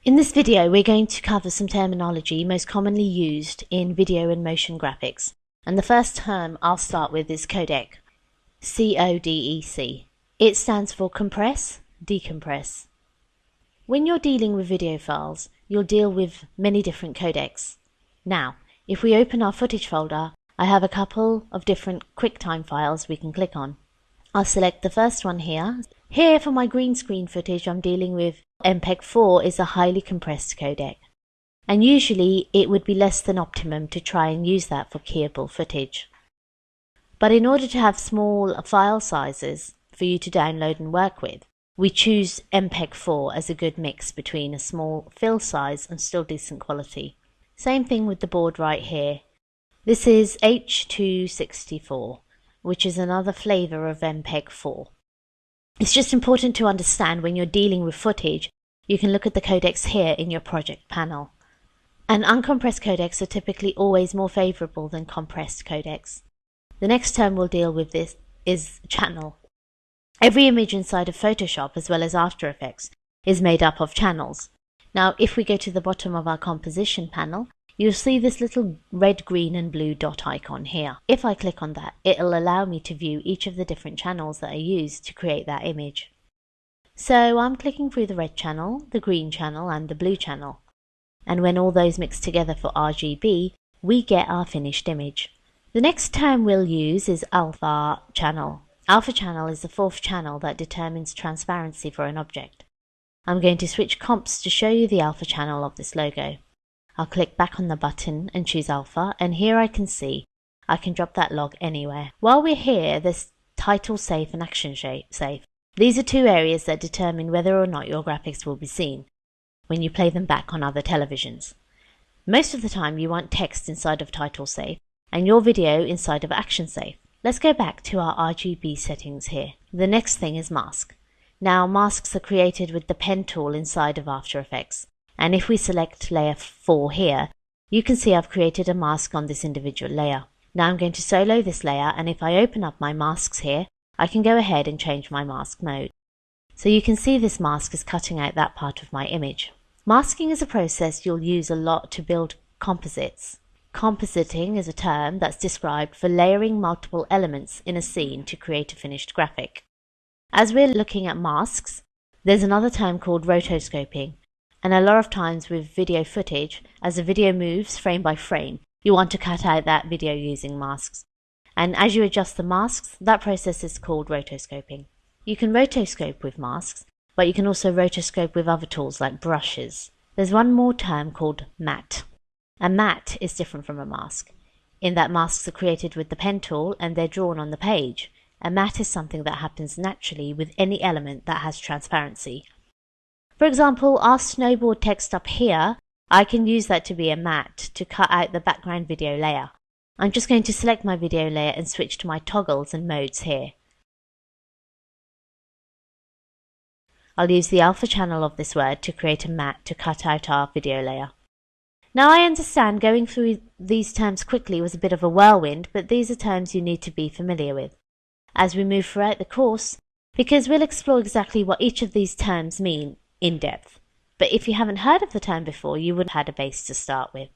In this video, we're going to cover some terminology most commonly used in video and motion graphics. And the first term I'll start with is codec. C-O-D-E-C. It stands for compress, decompress. When you're dealing with video files, you'll deal with many different codecs. Now, if we open our footage folder, I have a couple of different QuickTime files we can click on. I'll select the first one here. Here for my green screen footage, I'm dealing with MPEG-4 is a highly compressed codec. And usually it would be less than optimum to try and use that for keyable footage. But in order to have small file sizes for you to download and work with, we choose MPEG-4 as a good mix between a small fill size and still decent quality. Same thing with the board right here. This is H.264, which is another flavor of MPEG-4. It's just important to understand when you're dealing with footage, you can look at the codecs here in your project panel. And uncompressed codecs are typically always more favorable than compressed codecs. The next term we'll deal with this is channel. Every image inside of Photoshop as well as After Effects is made up of channels. Now if we go to the bottom of our composition panel, you'll see this little red, green and blue dot icon here. If I click on that, it'll allow me to view each of the different channels that I used to create that image. So I'm clicking through the red channel, the green channel and the blue channel. And when all those mix together for RGB, we get our finished image. The next term we'll use is alpha channel. Alpha channel is the fourth channel that determines transparency for an object. I'm going to switch comps to show you the alpha channel of this logo. I'll click back on the button and choose alpha, and here I can see I can drop that log anywhere. While we're here, there's title safe and action safe. These are two areas that determine whether or not your graphics will be seen when you play them back on other televisions. Most of the time you want text inside of title safe and your video inside of action safe. Let's go back to our RGB settings here. The next thing is mask. Now masks are created with the pen tool inside of After Effects. And if we select layer 4 here, you can see I've created a mask on this individual layer. Now I'm going to solo this layer, and if I open up my masks here, I can go ahead and change my mask mode. So you can see this mask is cutting out that part of my image. Masking is a process you'll use a lot to build composites. Compositing is a term that's described for layering multiple elements in a scene to create a finished graphic. As we're looking at masks, there's another term called rotoscoping. And a lot of times with video footage, as the video moves frame by frame, you want to cut out that video using masks. And as you adjust the masks, that process is called rotoscoping. You can rotoscope with masks, but you can also rotoscope with other tools like brushes. There's one more term called matte. A matte is different from a mask, in that masks are created with the pen tool and they're drawn on the page. A matte is something that happens naturally with any element that has transparency. For example, our snowboard text up here, I can use that to be a matte to cut out the background video layer. I'm just going to select my video layer and switch to my toggles and modes here. I'll use the alpha channel of this word to create a matte to cut out our video layer. Now I understand going through these terms quickly was a bit of a whirlwind, but these are terms you need to be familiar with as we move throughout the course, because we'll explore exactly what each of these terms mean in depth. But if you haven't heard of the term before, you would have had a base to start with.